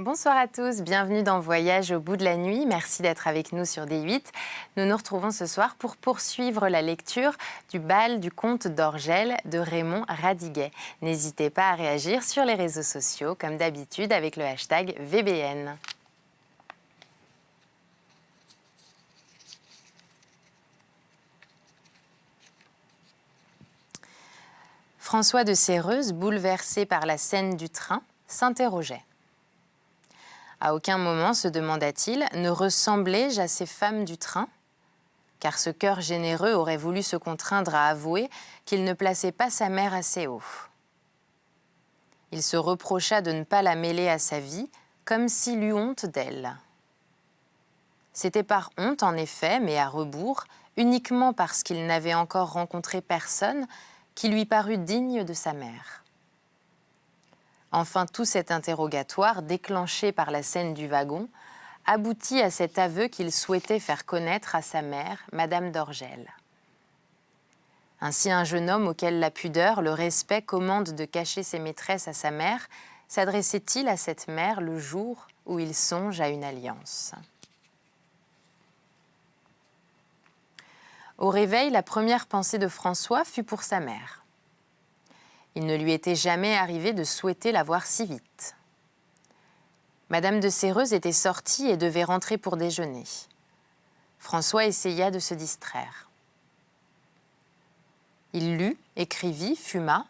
Bonsoir à tous, bienvenue dans Voyage au bout de la nuit. Merci d'être avec nous sur D8. Nous nous retrouvons ce soir pour poursuivre la lecture du bal du comte d'Orgel de Raymond Radiguet. N'hésitez pas à réagir sur les réseaux sociaux, comme d'habitude avec le hashtag VBN. François de Séreuze, bouleversé par la scène du train, s'interrogeait. À aucun moment, se demanda-t-il, ne ressemblais-je à ces femmes du train ? Car ce cœur généreux aurait voulu se contraindre à avouer qu'il ne plaçait pas sa mère assez haut. Il se reprocha de ne pas la mêler à sa vie, comme s'il eût honte d'elle. C'était par honte, en effet, mais à rebours, uniquement parce qu'il n'avait encore rencontré personne qui lui parut digne de sa mère. Enfin, tout cet interrogatoire, déclenché par la scène du wagon, aboutit à cet aveu qu'il souhaitait faire connaître à sa mère, Madame d'Orgel. Ainsi, un jeune homme auquel la pudeur, le respect commandent de cacher ses maîtresses à sa mère, s'adressait-il à cette mère le jour où il songe à une alliance. Au réveil, la première pensée de François fut pour sa mère. Il ne lui était jamais arrivé de souhaiter la voir si vite. Madame de Séreuze était sortie et devait rentrer pour déjeuner. François essaya de se distraire. Il lut, écrivit, fuma,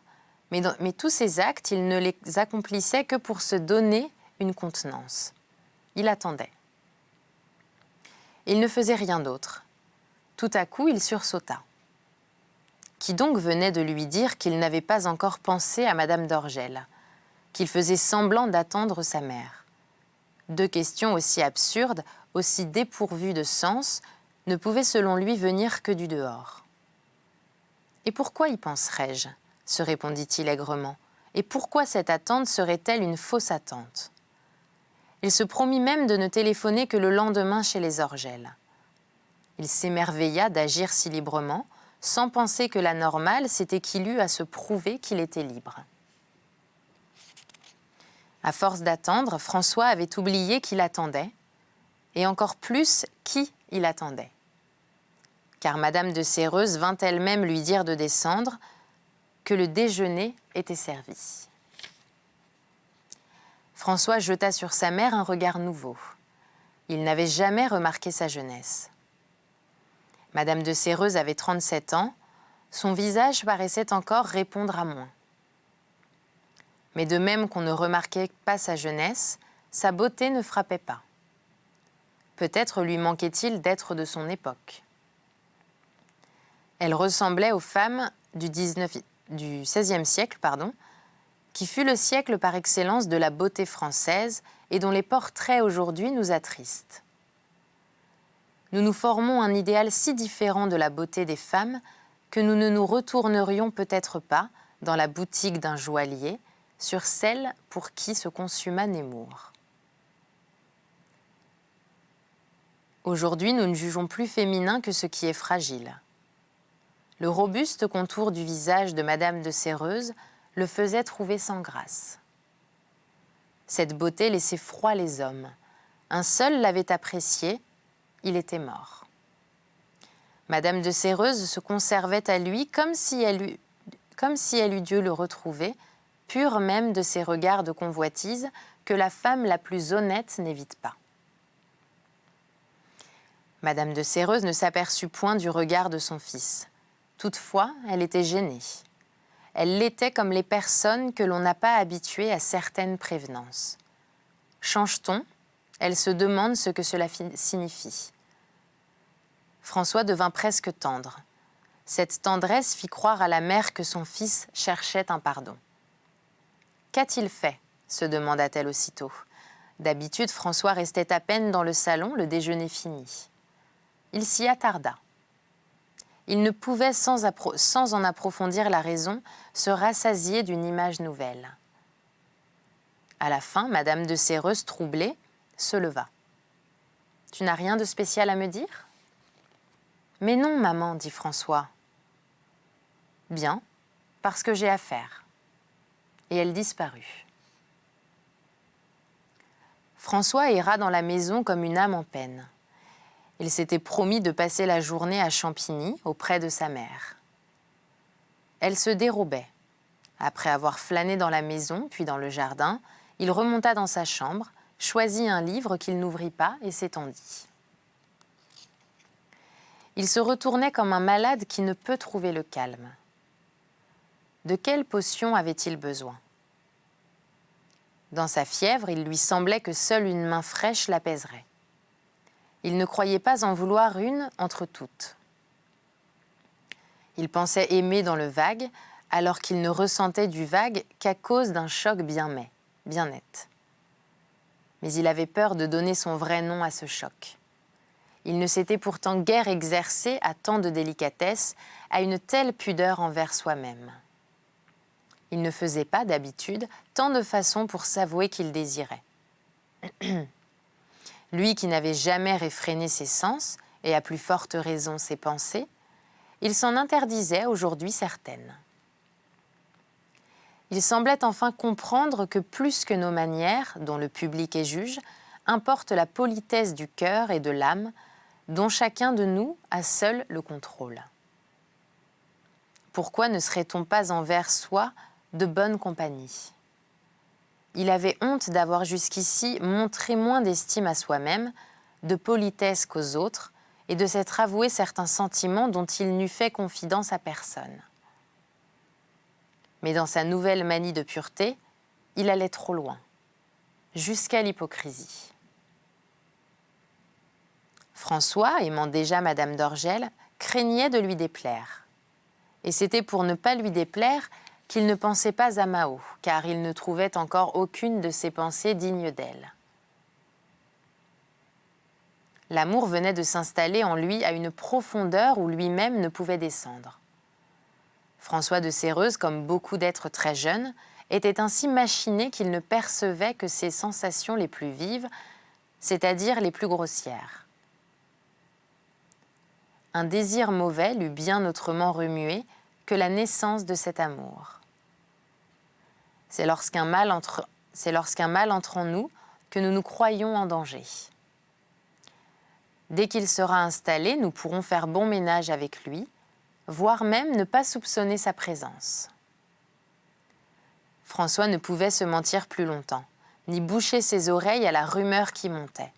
mais tous ces actes, il ne les accomplissait que pour se donner une contenance. Il attendait. Il ne faisait rien d'autre. Tout à coup, il sursauta. Qui donc venait de lui dire qu'il n'avait pas encore pensé à Madame d'Orgel, qu'il faisait semblant d'attendre sa mère? Deux questions aussi absurdes, aussi dépourvues de sens, ne pouvaient selon lui venir que du dehors. « Et pourquoi y penserais-je » se répondit-il aigrement. « Et pourquoi cette attente serait-elle une fausse attente ?» Il se promit même de ne téléphoner que le lendemain chez les Orgel. Il s'émerveilla d'agir si librement, sans penser que la normale, c'était qu'il eût à se prouver qu'il était libre. À force d'attendre, François avait oublié qu'il attendait, et encore plus qui il attendait. Car Madame de Séreuze vint elle-même lui dire de descendre, que le déjeuner était servi. François jeta sur sa mère un regard nouveau. Il n'avait jamais remarqué sa jeunesse. Madame de Séreuze avait 37 ans, son visage paraissait encore répondre à moins. Mais de même qu'on ne remarquait pas sa jeunesse, sa beauté ne frappait pas. Peut-être lui manquait-il d'être de son époque. Elle ressemblait aux femmes du XVIe siècle, qui fut le siècle par excellence de la beauté française et dont les portraits aujourd'hui nous attristent. Nous nous formons un idéal si différent de la beauté des femmes que nous ne nous retournerions peut-être pas, dans la boutique d'un joaillier, sur celle pour qui se consuma Nemours. Aujourd'hui, nous ne jugeons plus féminin que ce qui est fragile. Le robuste contour du visage de Madame de Séreuze le faisait trouver sans grâce. Cette beauté laissait froid les hommes. Un seul l'avait appréciée, il était mort. Madame de Séreuze se conservait à lui comme si elle eût dû le retrouver, pure même de ces regards de convoitise que la femme la plus honnête n'évite pas. Madame de Séreuze ne s'aperçut point du regard de son fils. Toutefois, elle était gênée. Elle l'était comme les personnes que l'on n'a pas habituées à certaines prévenances. Change-t-on ? Elle se demande ce que cela signifie. François devint presque tendre. Cette tendresse fit croire à la mère que son fils cherchait un pardon. « Qu'a-t-il fait ?» se demanda-t-elle aussitôt. D'habitude, François restait à peine dans le salon, le déjeuner fini. Il s'y attarda. Il ne pouvait, sans en approfondir la raison, se rassasier d'une image nouvelle. À la fin, Madame de Séreuze, troublée, se leva. « Tu n'as rien de spécial à me dire ?»« Mais non, maman, dit François. »« Bien, parce que j'ai affaire. » Et elle disparut. François erra dans la maison comme une âme en peine. Il s'était promis de passer la journée à Champigny, auprès de sa mère. Elle se dérobait. Après avoir flâné dans la maison, puis dans le jardin, il remonta dans sa chambre, choisit un livre qu'il n'ouvrit pas et s'étendit. Il se retournait comme un malade qui ne peut trouver le calme. De quelle potion avait-il besoin ? Dans sa fièvre, il lui semblait que seule une main fraîche l'apaiserait. Il ne croyait pas en vouloir une entre toutes. Il pensait aimer dans le vague, alors qu'il ne ressentait du vague qu'à cause d'un choc bien net. Mais il avait peur de donner son vrai nom à ce choc. Il ne s'était pourtant guère exercé à tant de délicatesse, à une telle pudeur envers soi-même. Il ne faisait pas, d'habitude, tant de façons pour s'avouer qu'il désirait. Lui qui n'avait jamais réfréné ses sens, et à plus forte raison ses pensées, il s'en interdisait aujourd'hui certaines. Il semblait enfin comprendre que plus que nos manières, dont le public est juge, importe la politesse du cœur et de l'âme, dont chacun de nous a seul le contrôle. Pourquoi ne serait-on pas envers soi de bonne compagnie ? Il avait honte d'avoir jusqu'ici montré moins d'estime à soi-même, de politesse qu'aux autres, et de s'être avoué certains sentiments dont il n'eût fait confidence à personne. Mais dans sa nouvelle manie de pureté, il allait trop loin, jusqu'à l'hypocrisie. François, aimant déjà Madame d'Orgel, craignait de lui déplaire. Et c'était pour ne pas lui déplaire qu'il ne pensait pas à Mao, car il ne trouvait encore aucune de ses pensées digne d'elle. L'amour venait de s'installer en lui à une profondeur où lui-même ne pouvait descendre. François de Séreuze, comme beaucoup d'êtres très jeunes, était ainsi machiné qu'il ne percevait que ses sensations les plus vives, c'est-à-dire les plus grossières. Un désir mauvais l'eût bien autrement remué que la naissance de cet amour. C'est lorsqu'un mal entre en nous que nous nous croyons en danger. Dès qu'il sera installé, nous pourrons faire bon ménage avec lui, voire même ne pas soupçonner sa présence. François ne pouvait se mentir plus longtemps, ni boucher ses oreilles à la rumeur qui montait.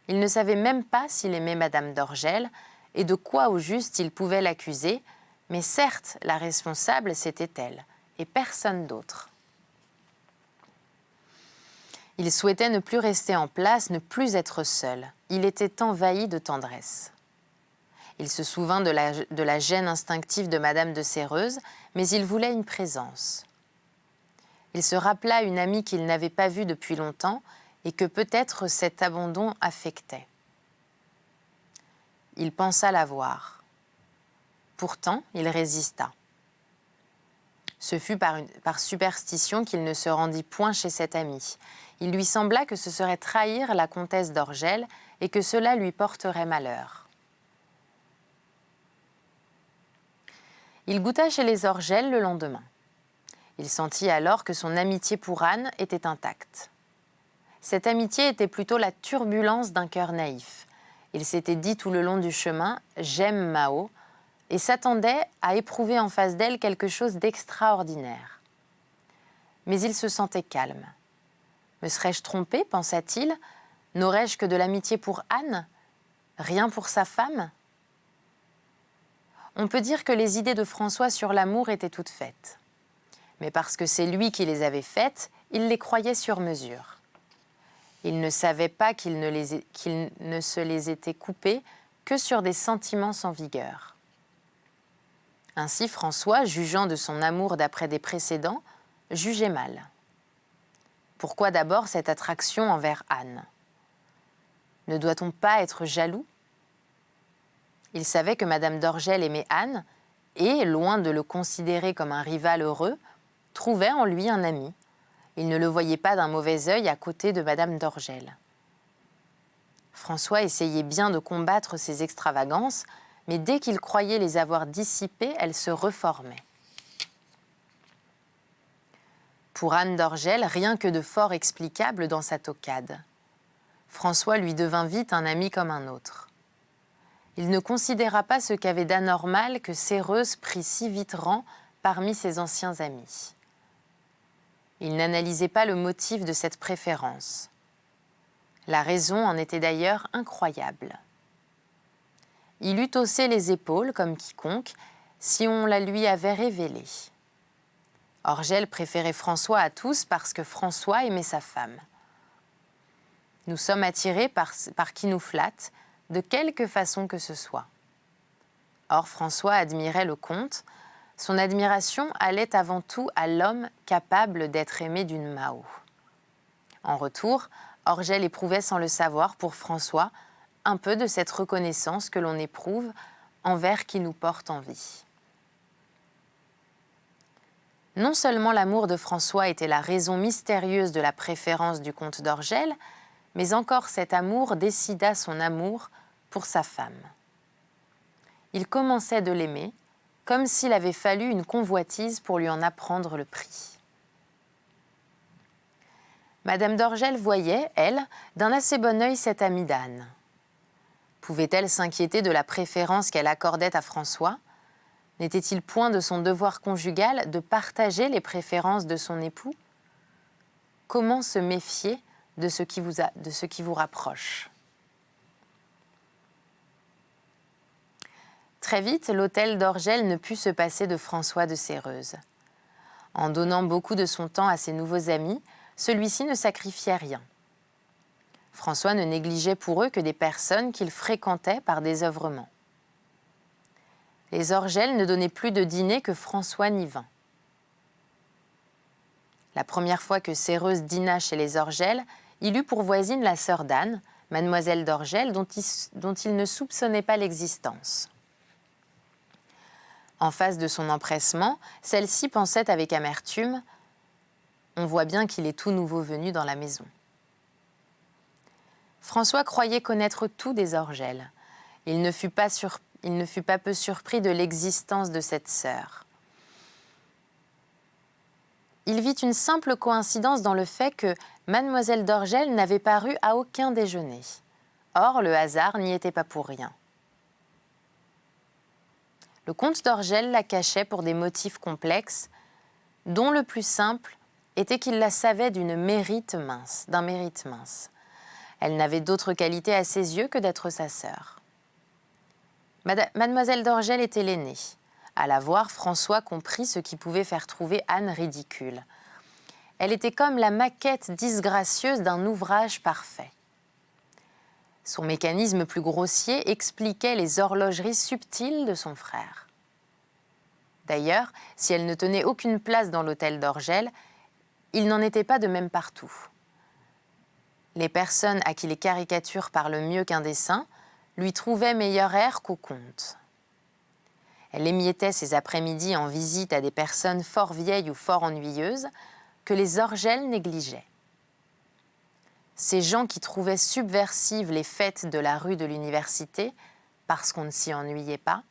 Il ne savait même pas s'il aimait Madame d'Orgel et de quoi au juste il pouvait l'accuser, mais certes, la responsable, c'était elle, et personne d'autre. Il souhaitait ne plus rester en place, ne plus être seul. Il était envahi de tendresse. Il se souvint de la gêne instinctive de Madame de Séreuze, mais il voulait une présence. Il se rappela une amie qu'il n'avait pas vue depuis longtemps et que peut-être cet abandon affectait. Il pensa la voir. Pourtant, il résista. Ce fut par superstition qu'il ne se rendit point chez cette amie. Il lui sembla que ce serait trahir la comtesse d'Orgel et que cela lui porterait malheur. Il goûta chez les Orgel le lendemain. Il sentit alors que son amitié pour Anne était intacte. Cette amitié était plutôt la turbulence d'un cœur naïf. Il s'était dit tout le long du chemin « j'aime Mao » et s'attendait à éprouver en face d'elle quelque chose d'extraordinaire. Mais il se sentait calme. Me serais-je trompé, pensa-t-il? N'aurais-je que de l'amitié pour Anne? Rien pour sa femme? On peut dire que les idées de François sur l'amour étaient toutes faites. Mais parce que c'est lui qui les avait faites, il les croyait sur mesure. Il ne savait pas qu'il ne se les était coupées que sur des sentiments sans vigueur. Ainsi, François, jugeant de son amour d'après des précédents, jugeait mal. Pourquoi d'abord cette attraction envers Anne? Ne doit-on pas être jaloux? Il savait que Madame d'Orgel aimait Anne et, loin de le considérer comme un rival heureux, trouvait en lui un ami. Il ne le voyait pas d'un mauvais œil à côté de Madame d'Orgel. François essayait bien de combattre ses extravagances, mais dès qu'il croyait les avoir dissipées, elles se reformaient. Pour Anne d'Orgel, rien que de fort explicable dans sa toquade. François lui devint vite un ami comme un autre. Il ne considéra pas ce qu'avait d'anormal que Séreuze prit si vite rang parmi ses anciens amis. Il n'analysait pas le motif de cette préférence. La raison en était d'ailleurs incroyable. Il eût haussé les épaules comme quiconque si on la lui avait révélée. Orgel préférait François à tous parce que François aimait sa femme. Nous sommes attirés par qui nous flatte, de quelque façon que ce soit. Or, François admirait le comte. Son admiration allait avant tout à l'homme capable d'être aimé d'une Mao. En retour, Orgel éprouvait sans le savoir pour François un peu de cette reconnaissance que l'on éprouve envers qui nous porte envie. Non seulement l'amour de François était la raison mystérieuse de la préférence du comte d'Orgel, mais encore cet amour décida son amour pour sa femme. Il commençait de l'aimer, comme s'il avait fallu une convoitise pour lui en apprendre le prix. Madame d'Orgel voyait, elle, d'un assez bon œil cette amie d'Anne. Pouvait-elle s'inquiéter de la préférence qu'elle accordait à François ? N'était-il point de son devoir conjugal de partager les préférences de son époux ? Comment se méfier de ce qui vous rapproche ? Très vite, l'hôtel d'Orgel ne put se passer de François de Séreuze. En donnant beaucoup de son temps à ses nouveaux amis, celui-ci ne sacrifiait rien. François ne négligeait pour eux que des personnes qu'il fréquentait par désœuvrement. Les Orgel ne donnaient plus de dîner que François n'y vint. La première fois que Séreuze dîna chez les Orgel, il eut pour voisine la sœur d'Anne, mademoiselle d'Orgel, dont il ne soupçonnait pas l'existence. En face de son empressement, celle-ci pensait avec amertume « On voit bien qu'il est tout nouveau venu dans la maison ». François croyait connaître tout des Orgel. Il ne fut pas peu surpris de l'existence de cette sœur. Il vit une simple coïncidence dans le fait que mademoiselle d'Orgel n'avait paru à aucun déjeuner. Or, le hasard n'y était pas pour rien. Le comte d'Orgel la cachait pour des motifs complexes, dont le plus simple était qu'il la savait d'un mérite mince. Elle n'avait d'autre qualité à ses yeux que d'être sa sœur. Mademoiselle d'Orgel était l'aînée. À la voir, François comprit ce qui pouvait faire trouver Anne ridicule. Elle était comme la maquette disgracieuse d'un ouvrage parfait. Son mécanisme plus grossier expliquait les horlogeries subtiles de son frère. D'ailleurs, si elle ne tenait aucune place dans l'hôtel d'Orgel, il n'en était pas de même partout. Les personnes à qui les caricatures parlent mieux qu'un dessin lui trouvaient meilleur air qu'au comte. Elle émiettait ses après-midi en visite à des personnes fort vieilles ou fort ennuyeuses que les Orgel négligeaient. Ces gens qui trouvaient subversives les fêtes de la rue de l'université, parce qu'on ne s'y ennuyait pas,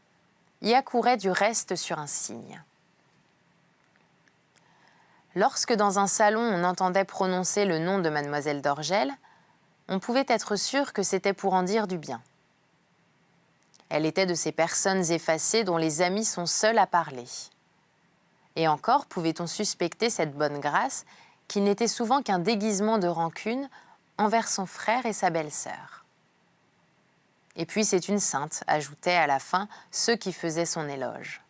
y accouraient du reste sur un signe. Lorsque dans un salon on entendait prononcer le nom de mademoiselle d'Orgel, on pouvait être sûr que c'était pour en dire du bien. Elle était de ces personnes effacées dont les amis sont seuls à parler. Et encore pouvait-on suspecter cette bonne grâce qui n'était souvent qu'un déguisement de rancune envers son frère et sa belle-sœur. Et puis c'est une sainte, ajoutaient à la fin ceux qui faisaient son éloge.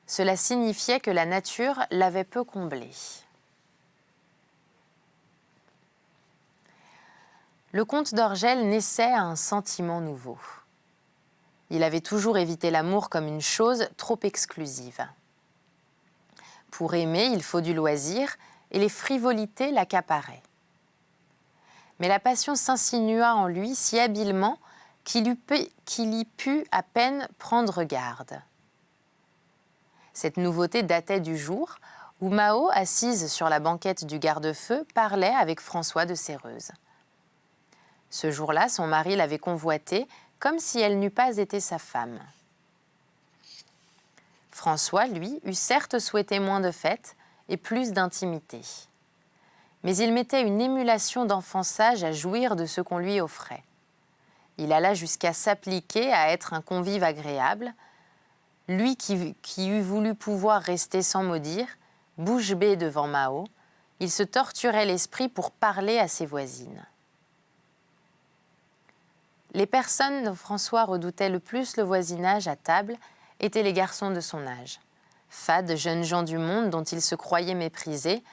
Cela signifiait que la nature l'avait peu comblée. Le comte d'Orgel naissait à un sentiment nouveau. Il avait toujours évité l'amour comme une chose trop exclusive. Pour aimer, il faut du loisir, et les frivolités l'accaparaient. Mais la passion s'insinua en lui si habilement qu'il y put à peine prendre garde. Cette nouveauté datait du jour où Mao, assise sur la banquette du garde-feu, parlait avec François de Séreuze. Ce jour-là, son mari l'avait convoitée comme si elle n'eût pas été sa femme. François, lui, eût certes souhaité moins de fêtes et plus d'intimité. Mais il mettait une émulation d'enfant sage à jouir de ce qu'on lui offrait. Il alla jusqu'à s'appliquer à être un convive agréable. Lui qui eût voulu pouvoir rester sans mot dire, bouche bée devant Mao, il se torturait l'esprit pour parler à ses voisines. Les personnes dont François redoutait le plus le voisinage à table étaient les garçons de son âge, fades jeunes gens du monde dont il se croyait méprisé,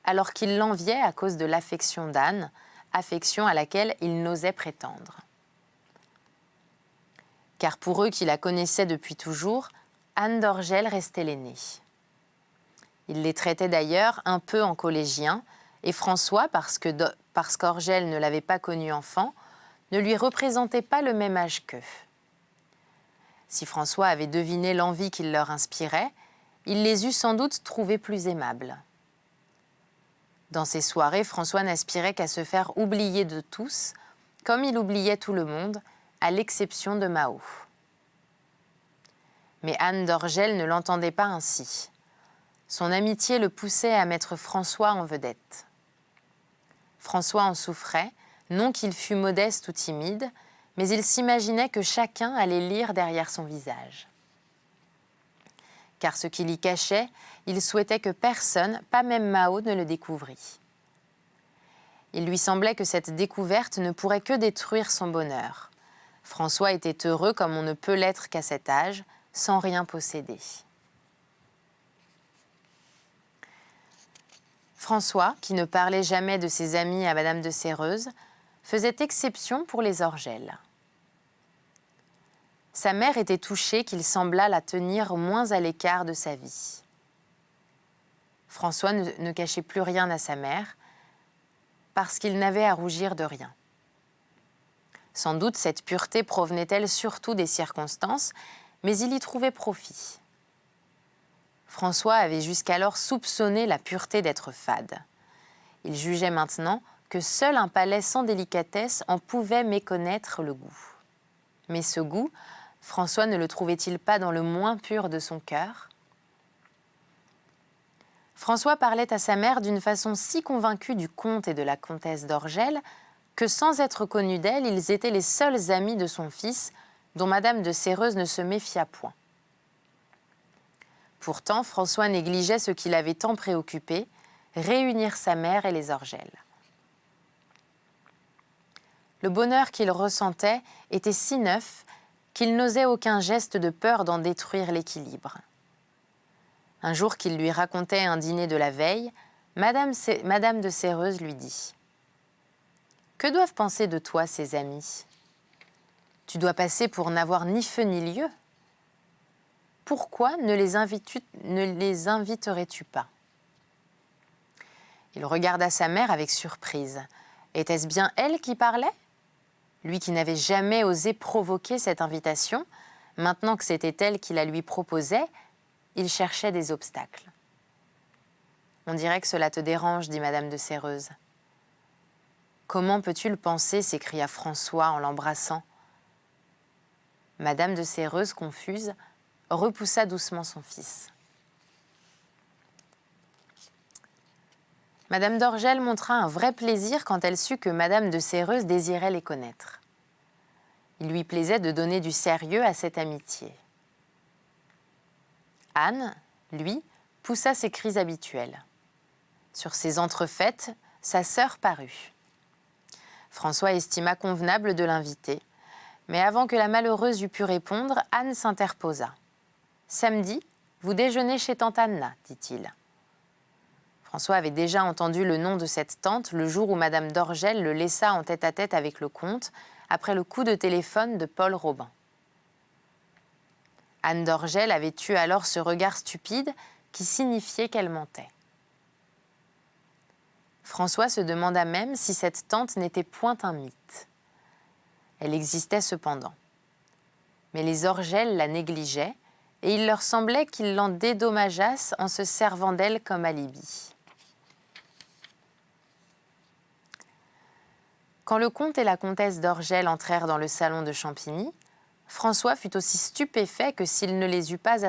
alors qu'il l'enviait à cause de l'affection d'Anne, affection à laquelle il n'osait prétendre. Car pour eux qui la connaissaient depuis toujours, Anne d'Orgel restait l'aînée. Il les traitait d'ailleurs un peu en collégiens, et François, parce qu'Orgel ne l'avait pas connu enfant, ne lui représentait pas le même âge qu'eux. Si François avait deviné l'envie qu'il leur inspirait, il les eût sans doute trouvés plus aimables. Dans ces soirées, François n'aspirait qu'à se faire oublier de tous, comme il oubliait tout le monde, à l'exception de Mao. Mais Anne d'Orgel ne l'entendait pas ainsi. Son amitié le poussait à mettre François en vedette. François en souffrait, non qu'il fût modeste ou timide, mais il s'imaginait que chacun allait lire derrière son visage. Car ce qu'il y cachait, il souhaitait que personne, pas même Mao, ne le découvrît. Il lui semblait que cette découverte ne pourrait que détruire son bonheur. François était heureux comme on ne peut l'être qu'à cet âge, sans rien posséder. François, qui ne parlait jamais de ses amis à Madame de Séreuze, faisait exception pour les Orgel. Sa mère était touchée qu'il semblât la tenir moins à l'écart de sa vie. François ne cachait plus rien à sa mère, parce qu'il n'avait à rougir de rien. Sans doute cette pureté provenait-elle surtout des circonstances, mais il y trouvait profit. François avait jusqu'alors soupçonné la pureté d'être fade. Il jugeait maintenant que seul un palais sans délicatesse en pouvait méconnaître le goût. Mais ce goût, François ne le trouvait-il pas dans le moins pur de son cœur ? François parlait à sa mère d'une façon si convaincue du comte et de la comtesse d'Orgel que sans être connus d'elle, ils étaient les seuls amis de son fils, dont Madame de Séreuze ne se méfia point. Pourtant, François négligeait ce qui l'avait tant préoccupé, réunir sa mère et les Orgel. Le bonheur qu'il ressentait était si neuf qu'il n'osait aucun geste de peur d'en détruire l'équilibre. Un jour qu'il lui racontait un dîner de la veille, Madame de Séreuze lui dit « Que doivent penser de toi ces amis ? Tu dois passer pour n'avoir ni feu ni lieu. Pourquoi ne les inviterais-tu pas ?» Il regarda sa mère avec surprise. Était-ce bien elle qui parlait ? Lui qui n'avait jamais osé provoquer cette invitation, maintenant que c'était elle qui la lui proposait, il cherchait des obstacles. « On dirait que cela te dérange, dit Madame de Séreuze. »« Comment peux-tu le penser » s'écria François en l'embrassant. Madame de Séreuze, confuse, repoussa doucement son fils. Madame d'Orgel montra un vrai plaisir quand elle sut que Madame de Séreuze désirait les connaître. Il lui plaisait de donner du sérieux à cette amitié. Anne, lui, poussa ses cris habituels. Sur ces entrefaites, sa sœur parut. François estima convenable de l'inviter, mais avant que la malheureuse eût pu répondre, Anne s'interposa. « Samedi, vous déjeunez chez tante Anna, dit-il. » François avait déjà entendu le nom de cette tante le jour où Madame d'Orgel le laissa en tête-à-tête avec le comte, après le coup de téléphone de Paul Robin. Anne d'Orgel avait eu alors ce regard stupide qui signifiait qu'elle mentait. François se demanda même si cette tante n'était point un mythe. Elle existait cependant. Mais les Orgel la négligeaient et il leur semblait qu'ils l'en dédommageassent en se servant d'elle comme alibi. Quand le comte et la comtesse d'Orgel entrèrent dans le salon de Champigny, François fut aussi stupéfait que s'il ne les eût pas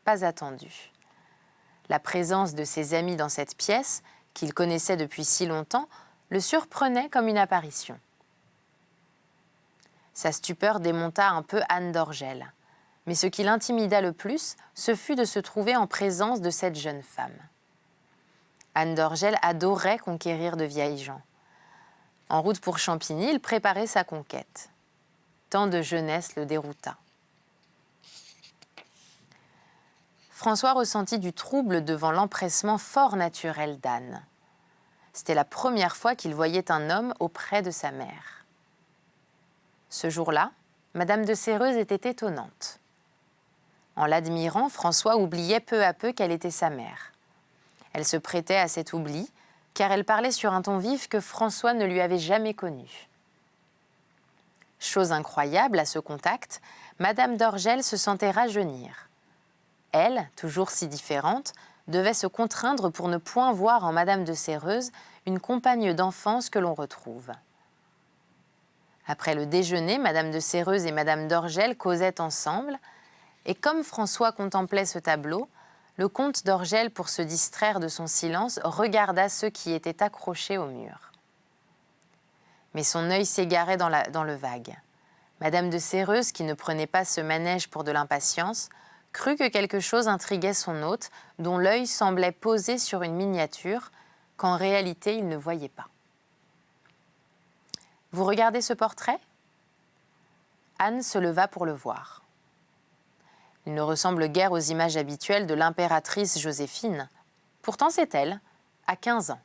attendus. La présence de ses amis dans cette pièce, qu'il connaissait depuis si longtemps, le surprenait comme une apparition. Sa stupeur démonta un peu Anne d'Orgel. Mais ce qui l'intimida le plus, ce fut de se trouver en présence de cette jeune femme. Anne d'Orgel adorait conquérir de vieilles gens. En route pour Champigny, il préparait sa conquête. Tant de jeunesse le dérouta. François ressentit du trouble devant l'empressement fort naturel d'Anne. C'était la première fois qu'il voyait un homme auprès de sa mère. Ce jour-là, Madame de Séreuze était étonnante. En l'admirant, François oubliait peu à peu qu'elle était sa mère. Elle se prêtait à cet oubli, car elle parlait sur un ton vif que François ne lui avait jamais connu. Chose incroyable à ce contact, Madame d'Orgel se sentait rajeunir. Elle, toujours si différente, devait se contraindre pour ne point voir en Madame de Séreuze une compagne d'enfance que l'on retrouve. Après le déjeuner, Madame de Séreuze et Madame d'Orgel causaient ensemble, et comme François contemplait ce tableau, le comte d'Orgel, pour se distraire de son silence, regarda ceux qui étaient accrochés au mur. Mais son œil s'égarait dans le vague. Madame de Séreuze, qui ne prenait pas ce manège pour de l'impatience, crut que quelque chose intriguait son hôte, dont l'œil semblait posé sur une miniature, qu'en réalité il ne voyait pas. « Vous regardez ce portrait » Anne se leva pour le voir. Il ne ressemble guère aux images habituelles de l'impératrice Joséphine. Pourtant, c'est elle, à 15 ans.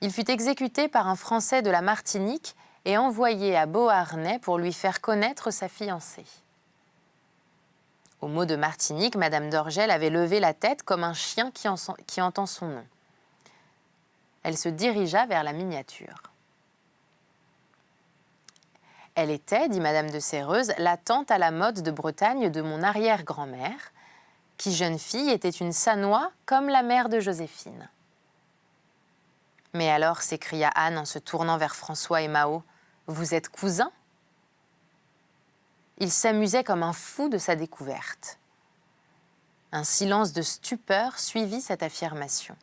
Il fut exécuté par un Français de la Martinique et envoyé à Beauharnais pour lui faire connaître sa fiancée. Au mot de Martinique, Madame d'Orgel avait levé la tête comme un chien qui entend son nom. Elle se dirigea vers la miniature. Elle était, dit Madame de Séreuze, la tante à la mode de Bretagne de mon arrière-grand-mère, qui, jeune fille, était une Sanois comme la mère de Joséphine. Mais alors, s'écria Anne en se tournant vers François et Mao, « Vous êtes cousins ?» Il s'amusait comme un fou de sa découverte. Un silence de stupeur suivit cette affirmation.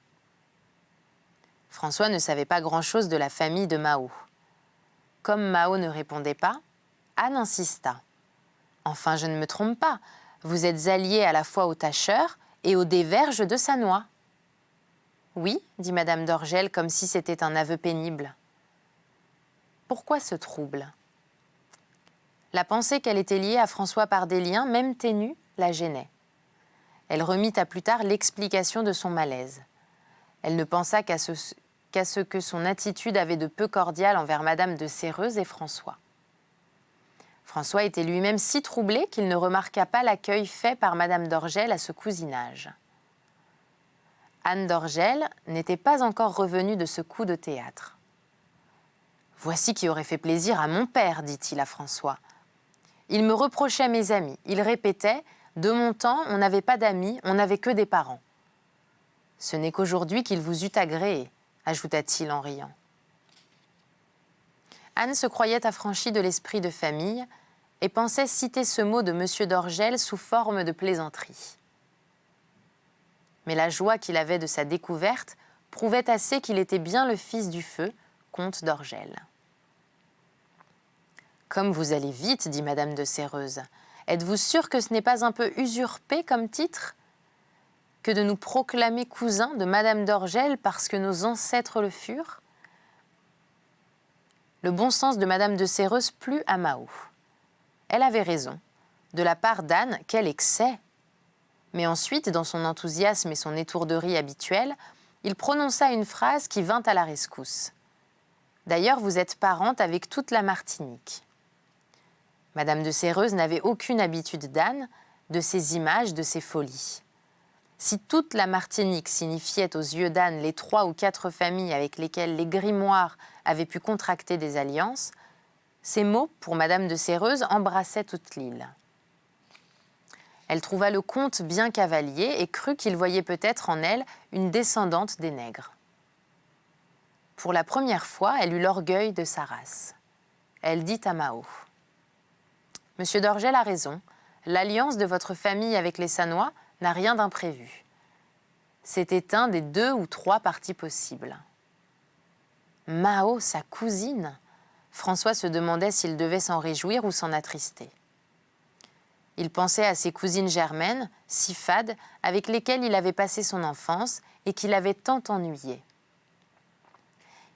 François ne savait pas grand-chose de la famille de Mao. Comme Mao ne répondait pas, Anne insista. « Enfin, je ne me trompe pas, vous êtes alliés à la fois aux tâcheurs et aux déverges de Sanois. »« Oui, dit Madame d'Orgel comme si c'était un aveu pénible. »« Pourquoi ce trouble ?» La pensée qu'elle était liée à François par des liens, même ténus, la gênait. Elle remit à plus tard l'explication de son malaise. Elle ne pensa qu'à ce que son attitude avait de peu cordial envers Madame de Séreuze et François. François était lui-même si troublé qu'il ne remarqua pas l'accueil fait par Madame d'Orgel à ce cousinage. Anne d'Orgel n'était pas encore revenue de ce coup de théâtre. « Voici qui aurait fait plaisir à mon père, dit-il à François. Il me reprochait mes amis. Il répétait « De mon temps, on n'avait pas d'amis, on n'avait que des parents. » Ce n'est qu'aujourd'hui qu'il vous eût agréé, ajouta-t-il en riant. Anne se croyait affranchie de l'esprit de famille et pensait citer ce mot de M. d'Orgel sous forme de plaisanterie. Mais la joie qu'il avait de sa découverte prouvait assez qu'il était bien le fils du feu, comte d'Orgel. « Comme vous allez vite, dit Madame de Séreuze. Êtes-vous sûre que ce n'est pas un peu usurpé comme titre ? Que de nous proclamer cousins de Madame d'Orgel parce que nos ancêtres le furent ?» Le bon sens de Madame de Séreuze plut à Mao. Elle avait raison. De la part d'Anne, quel excès! Mais ensuite, dans son enthousiasme et son étourderie habituelle, il prononça une phrase qui vint à la rescousse. « D'ailleurs, vous êtes parente avec toute la Martinique. » Madame de Séreuze n'avait aucune habitude d'Anne, de ses images, de ses folies. Si toute la Martinique signifiait aux yeux d'Anne les 3 ou 4 familles avec lesquelles les grimoires avaient pu contracter des alliances, ces mots, pour Madame de Séreuze, embrassaient toute l'île. Elle trouva le comte bien cavalier et crut qu'il voyait peut-être en elle une descendante des nègres. Pour la première fois, elle eut l'orgueil de sa race. Elle dit à Mao « Monsieur d'Orgel a raison, l'alliance de votre famille avec les Sanois n'a rien d'imprévu. C'était un des 2 ou 3 partis possibles. Mao, sa cousine? François se demandait s'il devait s'en réjouir ou s'en attrister. Il pensait à ses cousines germaines, si fades, avec lesquelles il avait passé son enfance et qui l'avaient tant ennuyé.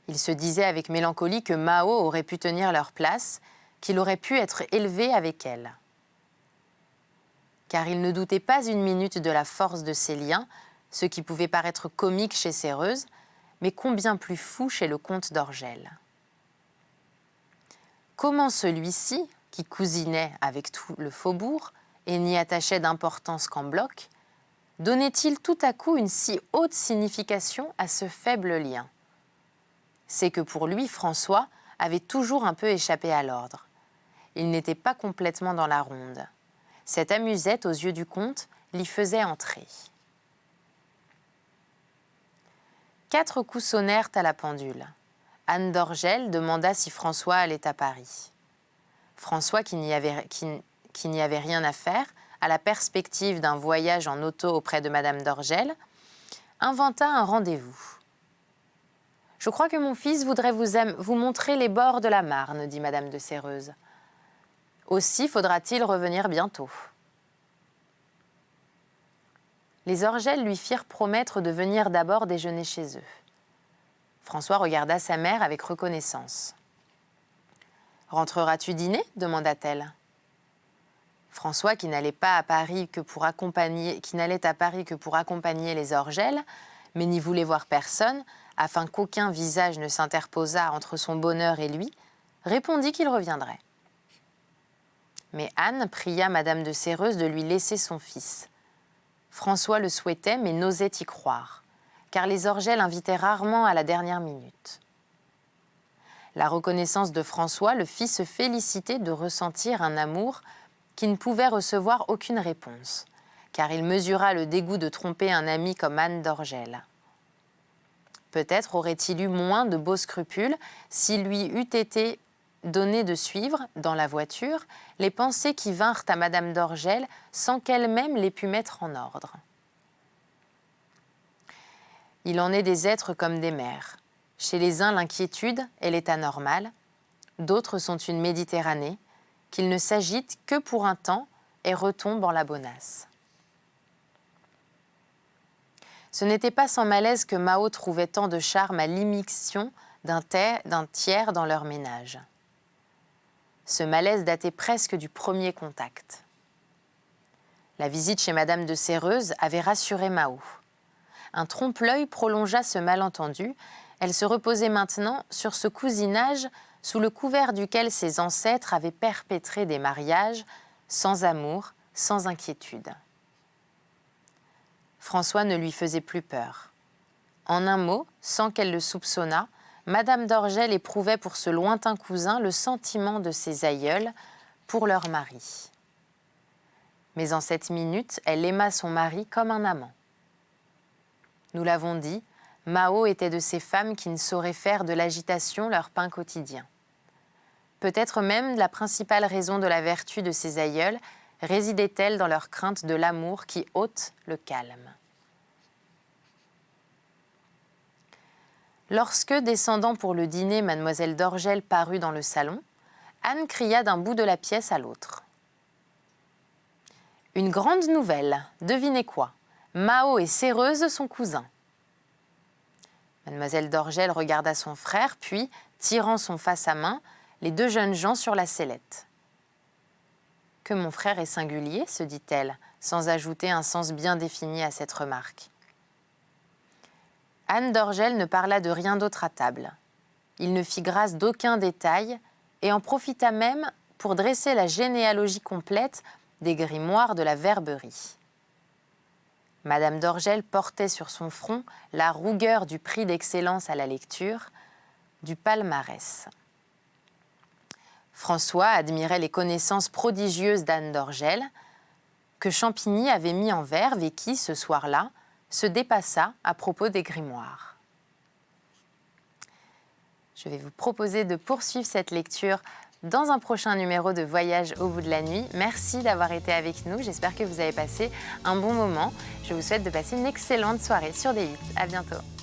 Il se disait avec mélancolie que Mao aurait pu tenir leur place, qu'il aurait pu être élevé avec elles. Car il ne doutait pas une minute de la force de ces liens, ce qui pouvait paraître comique chez Séreuze, mais combien plus fou chez le comte d'Orgel. Comment celui-ci, qui cousinait avec tout le faubourg et n'y attachait d'importance qu'en bloc, donnait-il tout à coup une si haute signification à ce faible lien? C'est que pour lui, François avait toujours un peu échappé à l'ordre. Il n'était pas complètement dans la ronde. Cette amusette, aux yeux du comte, l'y faisait entrer. 4 coups sonnèrent à la pendule. Anne d'Orgel demanda si François allait à Paris. François, qui n'y avait rien à faire, à la perspective d'un voyage en auto auprès de Madame d'Orgel, inventa un rendez-vous. « Je crois que mon fils voudrait vous montrer les bords de la Marne, dit Madame de Séreuze. Aussi faudra-t-il revenir bientôt. » Les Orgel lui firent promettre de venir d'abord déjeuner chez eux. François regarda sa mère avec reconnaissance. « Rentreras-tu dîner » demanda-t-elle. François, qui n'allait à Paris que pour accompagner les Orgel, mais n'y voulait voir personne, afin qu'aucun visage ne s'interposât entre son bonheur et lui, répondit qu'il reviendrait. Mais Anne pria Madame de Séreuze de lui laisser son fils. François le souhaitait, mais n'osait y croire, car les Orgel invitaient rarement à la dernière minute. La reconnaissance de François le fit se féliciter de ressentir un amour qui ne pouvait recevoir aucune réponse, car il mesura le dégoût de tromper un ami comme Anne d'Orgel. Peut-être aurait-il eu moins de beaux scrupules s'il lui eût été donné de suivre, dans la voiture, les pensées qui vinrent à Madame d'Orgel sans qu'elle-même les pût mettre en ordre. Il en est des êtres comme des mers. Chez les uns, l'inquiétude est l'état normal, d'autres sont une Méditerranée, qu'ils ne s'agitent que pour un temps et retombent en la bonasse. Ce n'était pas sans malaise que Mao trouvait tant de charme à l'immixtion d'un tiers dans leur ménage. Ce malaise datait presque du premier contact. La visite chez Madame de Séreuze avait rassuré Mao. Un trompe-l'œil prolongea ce malentendu. Elle se reposait maintenant sur ce cousinage sous le couvert duquel ses ancêtres avaient perpétré des mariages sans amour, sans inquiétude. François ne lui faisait plus peur. En un mot, sans qu'elle le soupçonnât, Madame d'Orgel éprouvait pour ce lointain cousin le sentiment de ses aïeuls pour leur mari. Mais en cette minute, elle aima son mari comme un amant. Nous l'avons dit, Mao était de ces femmes qui ne sauraient faire de l'agitation leur pain quotidien. Peut-être même la principale raison de la vertu de ses aïeuls résidait-elle dans leur crainte de l'amour qui ôte le calme. Lorsque, descendant pour le dîner, Mademoiselle d'Orgel parut dans le salon, Anne cria d'un bout de la pièce à l'autre. « Une grande nouvelle, devinez quoi? Mao et Séreuze sont cousins. » Mademoiselle d'Orgel regarda son frère, puis, tirant son face-à-main, les 2 jeunes gens sur la sellette. « Que mon frère est singulier, se dit-elle, sans ajouter un sens bien défini à cette remarque. Anne d'Orgel ne parla de rien d'autre à table. Il ne fit grâce d'aucun détail et en profita même pour dresser la généalogie complète des grimoires de la Verberie. Madame d'Orgel portait sur son front la rougueur du prix d'excellence à la lecture, du palmarès. François admirait les connaissances prodigieuses d'Anne d'Orgel, que Champigny avait mis en verve et qui, ce soir-là, se dépassa à propos des grimoires. Je vais vous proposer de poursuivre cette lecture dans un prochain numéro de Voyage au bout de la nuit. Merci d'avoir été avec nous. J'espère que vous avez passé un bon moment. Je vous souhaite de passer une excellente soirée sur D8. À bientôt.